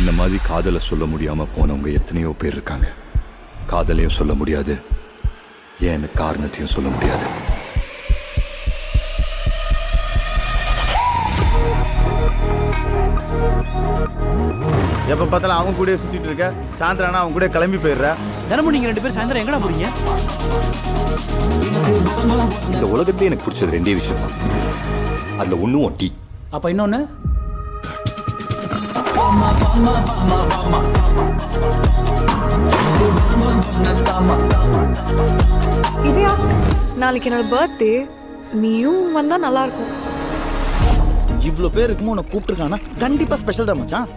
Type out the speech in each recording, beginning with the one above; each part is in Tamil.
என்ன மாதிரி காதலை சொல்ல முடியாம போனவங்க எத்தனையோ பேர் இருக்காங்க. காதலையும் சொல்ல முடியாது, ஏன்னு காரணத்தையும் சொல்ல முடியாது. எப்ப பார்த்தாலும் அவங்க கூட சுத்திட்டு இருக்க, சாயந்தரம் அவங்க கூட கிளம்பி போயிடுற. தினமும் நீங்க 2 பேரும் சாயந்தரம் எங்கடா போறீங்க? இந்த உலகத்திலே எனக்கு பிடிச்சது 2 விஷயம் தான். அதுல ஒண்ணும் ஒட்டி. அப்ப இன்னொன்னு இதயா, நாளைக்கு என்னோட பர்த்டே, நீயும் வந்தா நல்லா இருக்கும். இவ்ளோ பேர் இருக்குமோ உன்னை கூப்பிட்டுருக்கானா கண்டிப்பா ஸ்பெஷல் தான் மச்சான்.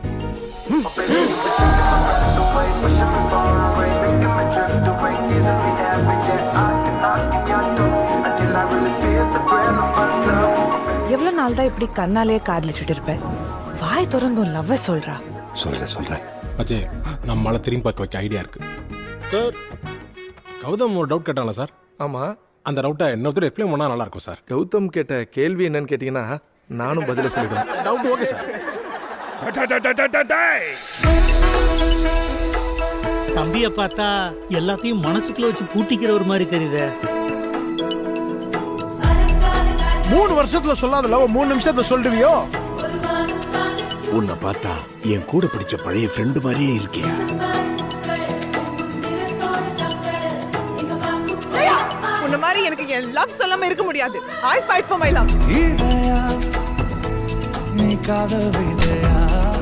எவ்வளவு நாள் தான் இப்படி கண்ணாலேயே காதலிச்சுட்டு இருப்பேன்? வாய் திறந்தும் லவ் சொல்றா. சொல்றேன் அஜய், நம்மளால திரும்பி பார்க்க வைக்க ஐடியா இருக்கு சார். கௌதம் ஒரு டவுட் கேட்டாங்களா சார்? ஆமா, அந்த டவுட்டை இன்னொருத்தர் எக்ஸ்பிளைன் பண்ணா நல்லா இருக்கும் சார். கௌதம் கேட்ட கேள்வி என்னன்னு கேட்டீங்கன்னா நானும் பதில சொல்லிடுவேன். Doubt okay sir. தம்பியை பார்த்தா எல்லாத்தையும் மனசுக்குள்ள வச்சு பூட்டிக்கிற ஒரு மாதிரி தெரியுது. 3 வருஷத்துல சொல்லாத லவ் 3 நிமிஷத்துல சொல்லுவியோ? உன்னை பார்த்தா என் கூட பிடிச்ச பழைய ஃப்ரெண்டு மாதிரியே இருக்கே. உன்ன மாதிரி எனக்கு என் லவ் சொல்லாம இருக்க முடியாது. I fight for my love.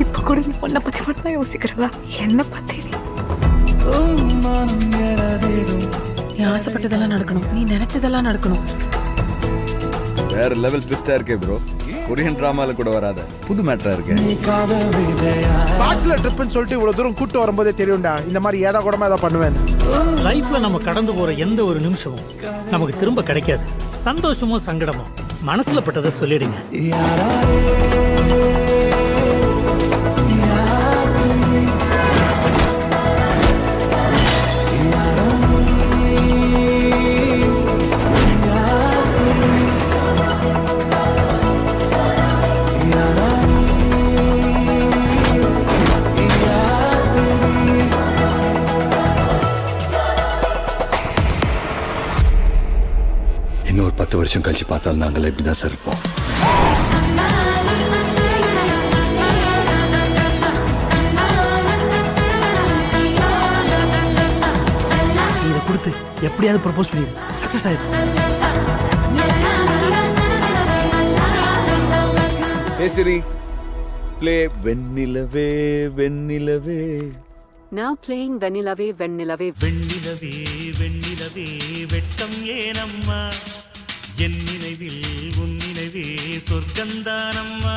இப்ப கூட நீ உன்னை பத்தி மட்டும் தான் யோசிக்கிறதா? என்ன பத்தி? நீ ஆசைப்பட்டதெல்லாம் நடக்கணும், நீ நினைச்சதெல்லாம் நடக்கணும். வேற லெவல் ட்விஸ்டா இருக்கே ப்ரோ. கொரியன் டிராமால கூட வராத புது மேட்டரா இருக்கு. பேச்சுலர் ட்ரிப்னு சொல்லிட்டு இவ்வளவு தூரம் கூட்டு வரும்போதே தெரியும்டா இந்த மாதிரி ஏதா கூடமா ஏதா பண்ணுவேன். லைஃப்ல நம்ம கடந்து போற எந்த ஒரு நிமிஷமும் நமக்கு திரும்ப கிடைக்காது. சந்தோஷமோ சங்கடமோ மனசுல பட்டதை சொல்லிடுங்க. இன்னொரு 10 வருஷம் கழிச்சு பார்த்தாலும் நாங்கள் இப்படிதான் சார் இருப்போம். இதை கொடுத்து எப்படியாவது ப்ரப்போஸ் பண்ணிடு. சக்சஸ் ஆயிடும். ஏ சிரி, ப்ளே வெண்ணிலவே வெண்ணிலவே. Now playing வெண்ணிலவே வெண்ணிலவே. வெண்ணிலவே வெண்ணிலவே வெட்டம் ஏனம்மா, என் நினைவில் உன் நினைவே சொர்க்கந்தானம்மா.